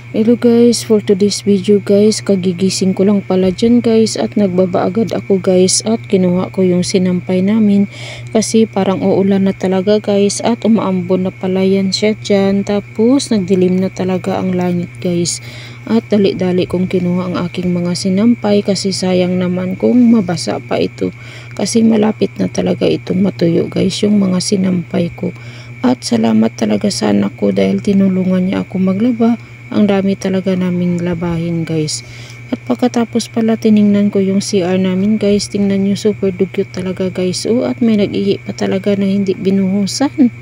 Hello guys, for today's video guys, kagigising ko lang pala dyan guys at nagbaba agad ako guys at kinuha ko yung sinampay namin kasi parang uulan na talaga guys at umaambon na pala yan siya dyan, tapos nagdilim na talaga ang langit guys at dali-dali kong kinuha ang aking mga sinampay kasi sayang naman kung mabasa pa ito kasi malapit na talaga itong matuyo guys yung mga sinampay ko. At salamat talaga sa anak ko dahil tinulungan niya ako maglaba. Ang dami talaga naming labahin guys. At pagkatapos pala tiningnan ko yung CR namin guys. Tingnan nyo, super dugyot talaga guys. At may nag-ihi pa talaga na hindi binuhusan.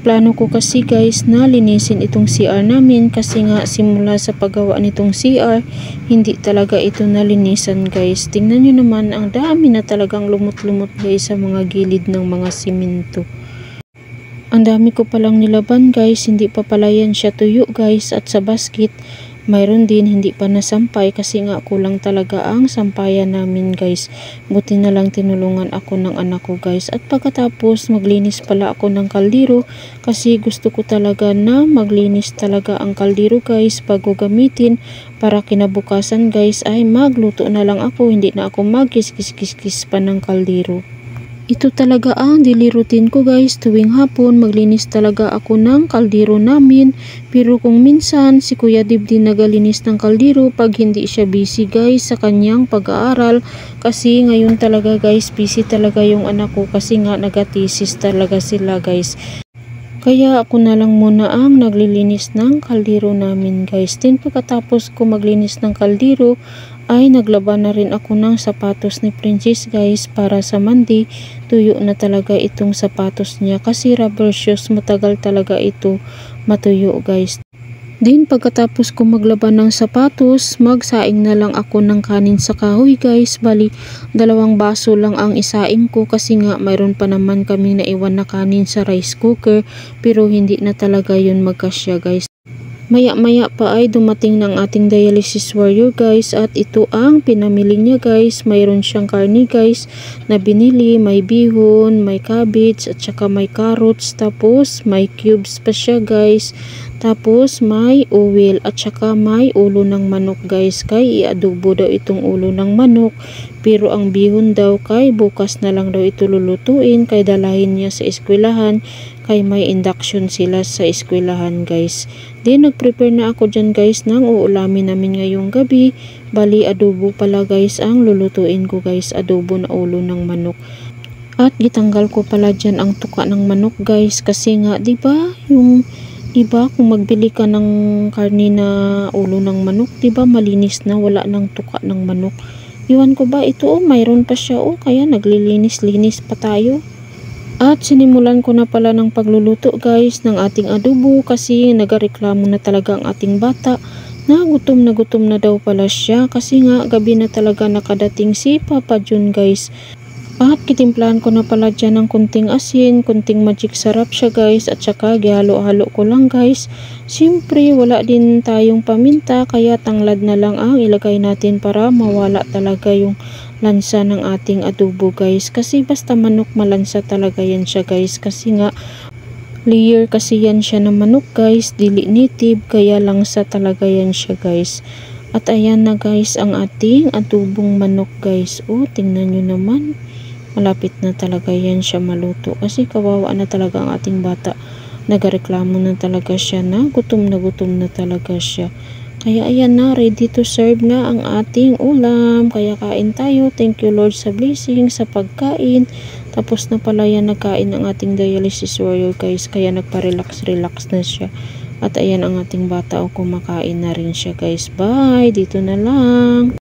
Plano ko kasi guys na linisin itong CR namin kasi nga simula sa paggawa nitong CR hindi talaga ito nalinisan guys. Tingnan nyo naman, ang dami na talagang lumot-lumot guys sa mga gilid ng mga simento. Ang dami ko palang nilaban guys, hindi pa pala yan siya tuyo guys. At sa basket, mayroon din hindi pa nasampay kasi nga kulang talaga ang sampayan namin guys. Buti na lang tinulungan ako ng anak ko guys. At pagkatapos maglinis pala ako ng kaldero kasi gusto ko talaga na maglinis talaga ang kaldero guys bago gamitin para kinabukasan guys ay magluto na lang ako. Hindi na ako magkis-kis-kis pa ng kaldero. Ito talaga ang daily routine ko guys, tuwing hapon maglinis talaga ako ng kaldero namin. Pero kung minsan si Kuya Dib din nagalinis ng kaldero pag hindi siya busy guys sa kanyang pag-aaral. Kasi ngayon talaga guys busy talaga yung anak ko kasi nga nagatisis talaga sila guys. Kaya ako na lang muna ang naglilinis ng kaldero namin guys. Then pagkatapos ko maglinis ng kaldero ay naglaba na rin ako ng sapatos ni Princess guys para sa Monday. Tuyo na talaga itong sapatos niya kasi rubber shoes, matagal talaga ito matuyo guys. Din pagkatapos ko maglaba ng sapatos, magsaing na lang ako ng kanin sa kahoy guys. Bali, 2 baso lang ang isaing ko kasi nga mayroon pa naman kaming naiwan na kanin sa rice cooker pero hindi na talaga yun magkasya guys. Maya-maya pa ay dumating ng ating dialysis warrior guys at ito ang pinamili niya guys. Mayroon siyang karne guys na binili, may bihon, may cabbage at saka may carrots, tapos may cubes pa siya guys. Tapos may oil at saka may ulo ng manok guys. Kay i-adobo daw itong ulo ng manok. Pero ang bihon daw kay bukas na lang daw ito lulutuin kay dalahin niya sa eskwelahan. Kay may induction sila sa eskwelahan guys. Then nag-prepare na ako dyan guys ng uulamin namin ngayong gabi. Bali adobo pala guys ang lulutuin ko guys. Adobo na ulo ng manok. At gitanggal ko pala dyan ang tuka ng manok guys. Kasi nga 'di ba yung iba kung magbili ka ng karne na ulo ng manok, 'di ba malinis na, wala nang tuka ng manok. Iwan ko ba ito mayroon pa siya kaya naglilinis-linis pa tayo. At sinimulan ko na pala ng pagluluto guys ng ating adobo kasi nagareklamo na talaga ang ating bata na gutom na daw pala siya kasi nga gabi na talaga nakadating si Papa Jun guys. At kitimplahan ko na pala dyan ng kunting asin, kunting magic sarap siya guys at saka gihalo-halo ko lang guys. Siyempre wala din tayong paminta kaya tanglad na lang ang ilagay natin para mawala talaga yung lansa ng ating adobo guys. Kasi basta manok malansa talaga yan siya guys kasi nga layer kasi yan siya ng manok guys, dili native kaya langsa talaga yan siya guys. At ayan na guys ang ating adobong manok guys. Tingnan nyo naman. Malapit na talaga yan siya maluto kasi kawawa na talaga ang ating bata. Nagareklamo na talaga siya na gutom na talaga siya. Kaya ayan na, ready to serve na ang ating ulam. Kaya kain tayo. Thank you Lord sa blessing, sa pagkain. Tapos na pala yan nagkain ang ating dialysis warrior guys. Kaya nagpa-relax na siya. At ayan ang ating bata kumakain na rin siya guys. Bye! Dito na lang.